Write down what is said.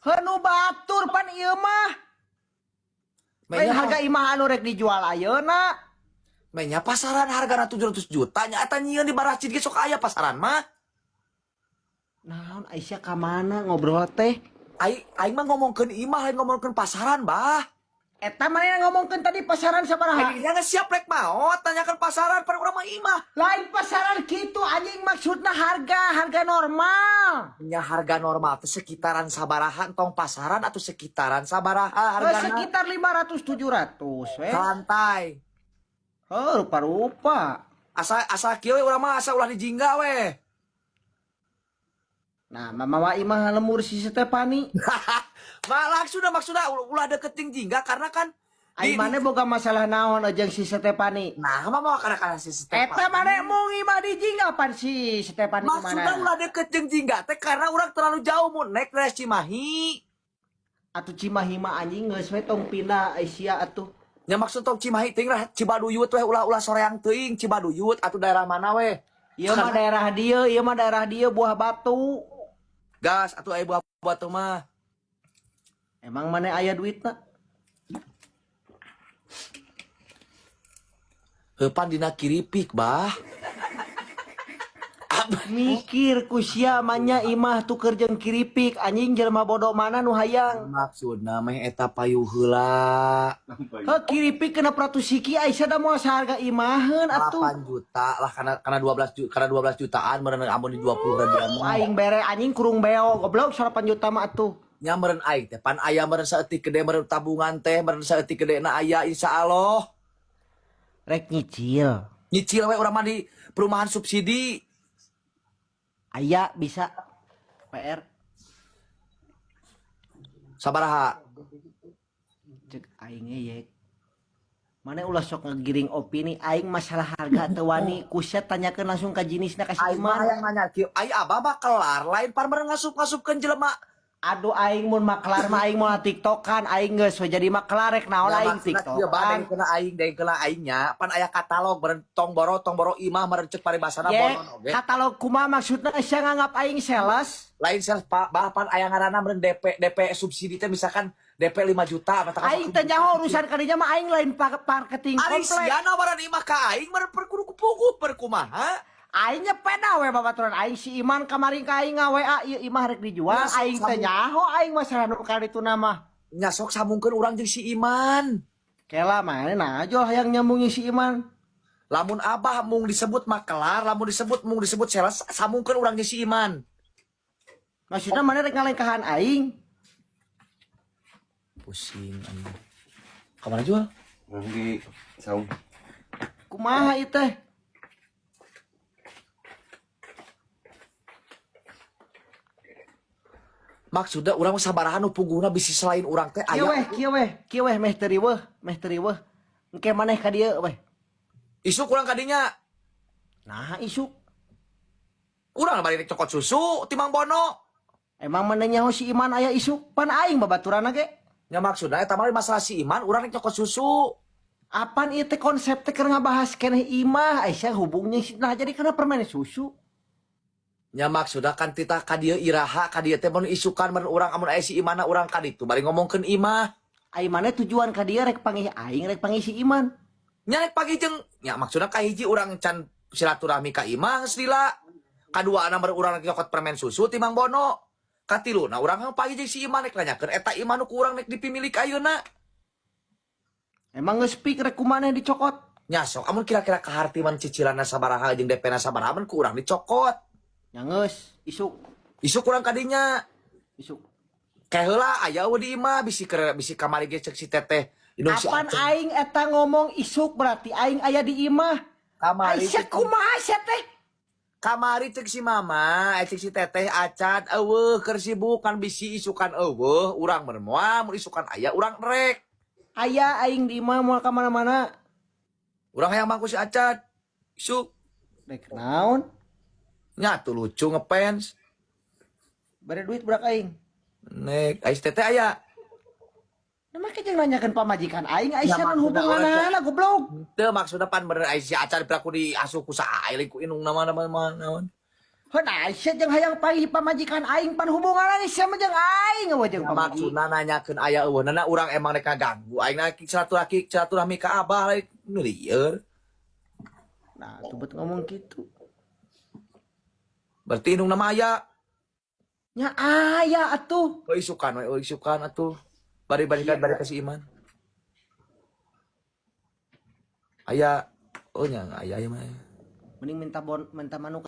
Heuh batur pan ieu mah. Lain harga imah anu rek dijual ayeuna. Mainnya pasaran hargana 700 juta nya eta nyieun di Baracin ge sok aya pasaran mah. Naon Aisyah ka mana ngobrol teh? Aing mah ngomongkeun imah lain ngomongkeun pasaran, Bah. Eta mana ngomongkeun tadi pasaran sabaraha? Aing nya siap rek maot tanyakan pasaran pan urang mah imah. Lain pasaran kitu anjing maksudna harga normal. Nya harga normal teh sekitaran sabaraha entong pasaran atau sekitaran sabaraha hargana? Sekitar 500-700 we. Santai. Rupa-rupa. Asa kieu we urang mah asa ulah dijingga we. Nah, mama imah lemur si Stefani. maksudnya ulah deketing jingga karena kan Ai mana boga masalah naon jeung si Stefani. Nah, mah kana si Stefani. Eta mana mung imah di jingga pan si Stefani kemana? Maksudnya ulah deket jeung jingga teh karena urang terlalu jauh mun naik res Cimahi. Atuh Cimahi mah anjing geus we tong pindah Aisyah atuh. Nya maksud tong Cimahi teuing lah Cibaduyut we ulah soreang teuing Cibaduyut atuh daerah mana we? Ieu mah daerah dieu Buah Batu. Gas atuh aya buah batu mah. Emang mana aya duitna? Heupan dina kiripik, Bah. Mikir ku sia manya imah tuker jeung kiripik anjing jelema bodoh mana nu hayang. Maksudna meh eta payuh heula. Heuh kiripik kena pratusiki Aisyah da moal saharga imaheun atuh. 8 juta lah karena 12 jutaan meureun amun di 20 ribuan. Aing bere anjing kurung beo goblok 8 juta mah atuh. Nya meureun aing teh pan aya meureun saeutik gede meureun tabungan teh meureun saeutik gedena aya insyaallah. Rek nyicil. Nyicil we urang mah di perumahan subsidi. Aya bisa PR. Sabaraha? Cek aing ye. Mana ulah sok ngegiring opini aing masalah harga teu wani kusya tanyakeun langsung ka jenisna ka si Aing mah Iman. hayang nanya kieu, ai abah mah kelar lain pan meureun ngasup-ngasupkeun jelema. Aduh aing mun maklar mah aing moal TikTokan aing geus we jadi maklar rek naon aing TikTokan. Kena aing deui kena aingnya pan aya katalog meureun tong boro imah meureun ceuk paribasana bonon oge. Katalog kumaha maksudna sia nganggap aing sales? Lain sales bah pan aya ngaranna meureun DP subsidi teh misalkan DP 5 juta mata aing teh nyaho urusan kadinya mah aing lain marketing komplek. Ari siana baran imah ka aing meureun perkudu kupuguh perkumaha. Aing nyepeda we babaturan aing si Iman kamarin ka aing WA ieu imah rek dijual aing teh nyaho aing masalah nu kali itu nama. Nya sok sambungkeun urang jeung si Iman. Kela mana najol hayang nyambungin si Iman. Lamun abah mung disebut maklar, lamun disebut sales sambungkeun urang jeung si Iman. Maksudna mana rek ngalengkahan aing? Pusing anjing. Kamana jual? Di saung. Kumaha ieu teh? Maksudnya urang sabaraha nu puguhna bisi selain urang teh aya. Kieu weh meh teu riweuh. Engke maneh ka dieu weh. Isuk urang kadinya. Nah isuk. Urang bari rek cokot susu ti Mang Bono. Emang mana nyaho si Iman aya isuk pan aing babaturanna ge. Nya maksudna eta mah masalah si Iman urang rek cokot susu. Apaan ieu teh konsep teh keur ngabahas keneh imah Aisyah hubungnya nah jadi kana permen susu. Nya maksudna kan tita ka dieu iraha ka dieu teh mun isukan mun urang amun aya si Imana urang ka ditu bari ngomongkeun imah. Ai mana tujuan ka dieu rek panggih aing rek panggih si Iman. Nya rek pagi jeung nya maksudna ka hiji urang can silaturahmi ka imah geus lila. Kaduana mun urang rek nyokot permen susu ti Mang Bono. Katiluna urang pagi jeung si Iman rek nanyakeun eta imah nu ku urang rek dipimilik ayeuna. Emang geus pik rek kumaneh dicokot. Nya sok amun kira-kira kahartiman cicilanna sabaraha jeung DP-na sabaraha mun ku urang dicokot. Nyangeus, isuk. Isuk kurang kadinya. Isuk. Kayak heula aya we di imah bisi kamari ge ceuk si teteh. Apaan aing eta ngomong isuk berarti aing aya di imah. Kamari Aisyah kumaha sia teh? Kamari ceuk si mama, ceuk si teteh acan eueuh keur sibuk kan bisi isukan eueuh urang meureun moal mun isukan aya urang rek. Aya aing di imah moal ka mana-mana. Urang hayang mangku si acan. Isuk. Rek naon? Nya tuh lucu ngefans. Bare duit berak aing. Nek ais teteh aya. Nah make jeung nanyakeun pamajikan aing Aisyah nu hubunganna goblok. Teu maksudna pan bener ais si acan piraku diasuh ku saha ku indung nama naon. Heuh siya jeung hayang paih pamajikan aing pan hubungan aing sia mah jeung aing eueuh jeung pamaji. Maksudna nanyakeun aya eueunana urang emang rek ngaganggu aing na silaturahmi ka abah lain nu lieur. Nah, tuh bet ngomong gitu. Berarti indung nama aya. Nya aya atuh. Isukan atuh. Bari-barikan bari ka si Iman. Aya oh nya aya mah. Mending minta manu